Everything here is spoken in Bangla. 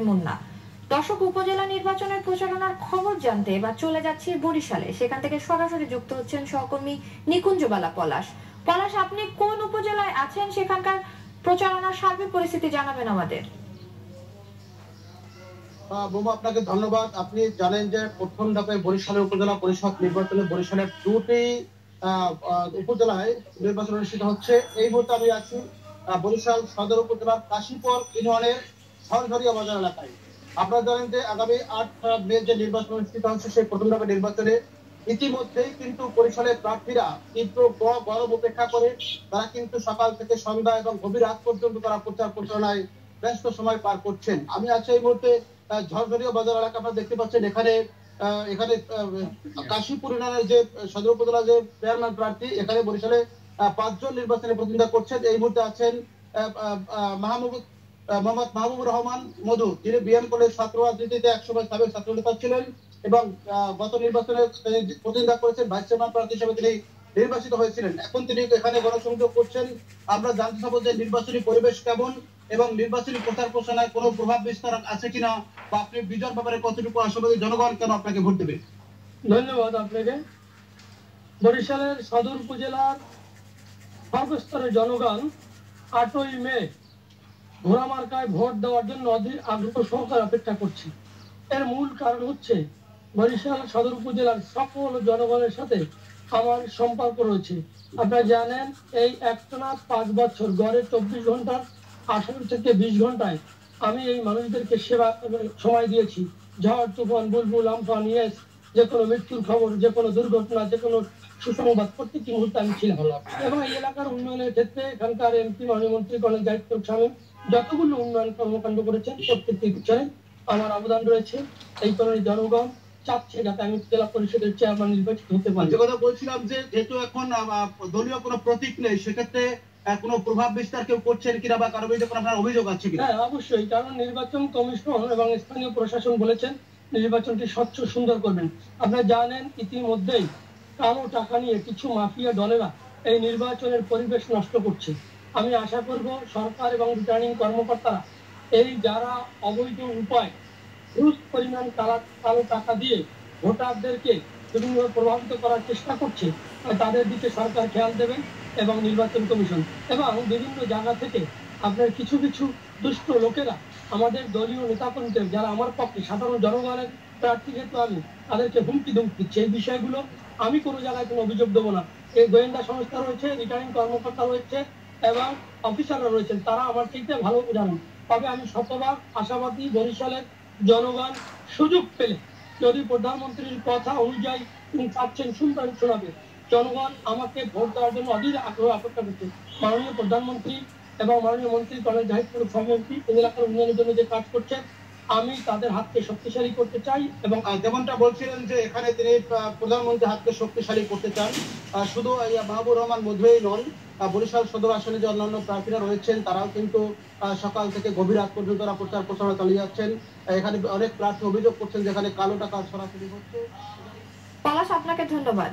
মুন্না। দর্শক, উপজেলা নির্বাচনের প্রচারণার খবর জানতে এবার চলে যাচ্ছি বরিশালে। সেখান থেকে সরাসরি যুক্ত হচ্ছেন সহকর্মী নিকুঞ্জবালা পলাশ। পলাশ, আপনি কোন উপজেলায় আছেন? সেখানকার প্রচারণার সার্বিক পরিস্থিতি জানাবেন আমাদের। বোমা, আপনাকে ধন্যবাদ। আপনি জানেন যে প্রথম ধাপে বরিশালের উপজেলা পরিষদ নির্বাচনে বরিশালের দুটি উপজেলায় নির্বাচন অনুষ্ঠিত হচ্ছে। এই মুহূর্তে আমি আছি বরিশাল সদর উপজেলার কাশীপুর ইউনিয়নের ঝরঝরিয়া বাজার এলাকায়। আপনারা জানেন যে আগামী 8 মে যে নির্বাচন অনুষ্ঠিত হচ্ছে, সেই প্রথম ধাপে নির্বাচনে ইতিমধ্যেই কিন্তু বরিশালের প্রার্থীরা তীব্র গরম উপেক্ষা করে তারা কিন্তু সকাল থেকে সন্ধ্যা এবং গভীর রাত পর্যন্ত তারা প্রচার প্রচারণায় ব্যস্ত সময় পার করছেন। আমি আছি এই মুহূর্তে ঝরঝরিয়া বাজার এলাকা। আপনারা দেখতে পাচ্ছেন এখানে কাশীপুর ইউনিয়নের যে সদর উপজেলা যে চেয়ারম্যান প্রার্থী, এখানে বরিশালে 5 জন নির্বাচনে প্রতিদ্বন্দ্বিতা করছেন। এই মুহূর্তে আছেন মোহাম্মদ মাহবুবুর রহমান মধু, যিনি বিএম কলেজ ছাত্র রাজনীতিতে একসময় সাবেক ছাত্র নেতা ছিলেন এবং গত নির্বাচনে প্রতিদ্বন্দ্বিতা করেছেন। ভাইস চেয়ারম্যান প্রার্থী হিসেবে তিনি নির্বাচিত হয়েছিলেন। এখন তিনি এখানে গণসংযোগ করছেন। আমরা জানতে চাবো যে নির্বাচনী পরিবেশ কেমন এবং নির্বাচনী প্রচার প্রচারণায় কোনো প্রভাব বিস্তার আছে কিনা, বা আপনি বিজয়ের ব্যাপারে কতটুকু আশাবাদী, জনগণ কেন আপনাকে ভোট দেবে? ধন্যবাদ আপনাকে। বরিশালের সদর উপজেলার সর্বস্তরের জনগণ 8ই মে ঘোড়া মার্কায় ভোট দেওয়ার জন্য অধীর আগ্রহ সহকারে অপেক্ষা করছে। এর মূল কারণ হচ্ছে বরিশাল সদর উপজেলার সকল জনগণের সাথে আমার সম্পর্ক রয়েছে। আপনারা জানেন, এই একটানা 5 বছর গড়ে 24 ঘন্টার 18 থেকে 20 ঘন্টায় আমি এই মানুষদেরকে সেবা সময় দিয়েছি। ঝড়, তুফান, বুলবুল, আমফান, ইয়েস, যে কোনো মৃত্যুর খবর, যে কোনো দুর্ঘটনা, যে কোনো সুসংবাদ, প্রত্যেকটি মুহূর্তে আমি ছিলাম। এবং এই এলাকার উন্নয়নের ক্ষেত্রে এখানকার এমপি মাননীয় মন্ত্রী কর্নেল দায়িত্ব সামিল যতগুলো উন্নয়ন কর্মকাণ্ড করেছেন, প্রত্যেকটি পিছনে আমার অবদান রয়েছে। এই কারণে জনগণ চাচ্ছে যাতে আমি জেলা পরিষদের চেয়ারম্যান নির্বাচিত হতে পারি। যে কথা বলছিলাম যে যেহেতু এখন দলীয় কোনো প্রতীক নেই, সেক্ষেত্রে কোনো প্রভাব বিস্তার কেউ করছেন কিনা বা কারো বিরুদ্ধে কোনো আপনার অভিযোগ আছে কিনা? হ্যাঁ, অবশ্যই। কারণ নির্বাচন কমিশন এবং স্থানীয় প্রশাসন বলেছেন নির্বাচনটি স্বচ্ছ সুন্দর করবেন। আপনারা জানেন, ইতিমধ্যেই কালো টাকা নিয়ে কিছু মাফিয়া দলেরা এই নির্বাচনের পরিবেশ নষ্ট করছে। আমি আশা করব সরকার এবং রিটার্নিং কর্মকর্তারা এই যারা অবৈধ উপায় হিউজ পরিমাণ কালো টাকা দিয়ে ভোটারদেরকে বিভিন্নভাবে প্রভাবিত করার চেষ্টা করছে, তাদের দিকে সরকার খেয়াল দেবেন এবং নির্বাচন কমিশন এবং বিভিন্ন জায়গা থেকে আপনার কিছু কিছু দুষ্ট লোকেরা আমাদের দলীয় নেতাকর্মীদের, যারা আমার পক্ষে সাধারণ জনগণের প্রার্থী যেহেতু আমি, তাদেরকে হুমকি ধুমকি দিচ্ছে। এই বিষয়গুলো আমি কোনো জায়গায় কোনো অভিযোগ দেবো না। এই গোয়েন্দা সংস্থা রয়েছে, রিটার্নিং কর্মকর্তা রয়েছে এবং অফিসাররা রয়েছেন, তারা আমার থেকে ভালো জানেন। তবে আমি শতভাগ আশাবাদী, বরিশালের জনগণ সুযোগ পেলে যদি প্রধানমন্ত্রীর কথা অনুযায়ী তিনি চাচ্ছেন শুনবেন, শোনাবে। জনগণ আমাকে ভোট দেওয়ার জন্য অধীর আগ্রহ অপেক্ষা করছে। মাননীয় প্রধানমন্ত্রী এবং মাননীয় মন্ত্রী কলেজ দায়িত্ব সভাপতি এলাকার উন্নয়নের জন্য যে কাজ করছে, আমি তাদের হাতকে শক্তিশালী করতে চাই। এবং যেমনটা বলছিলেন যে এখানে তিনি প্রধানমন্ত্রীর হাতকে শক্তিশালী করতে চান, শুধু মাহবুবুর রহমান মধুই নন, বরিশাল সদর আসনে যে অন্যান্য প্রার্থীরা রয়েছেন তারাও কিন্তু সকাল থেকে গভীর রাত পর্যন্ত তারা প্রচার প্রচারণা চালিয়ে যাচ্ছেন। এখানে অনেক প্রার্থী অভিযোগ করছেন যেখানে কালো টাকা সরাসরি হচ্ছে। পলাশ, আপনাকে ধন্যবাদ।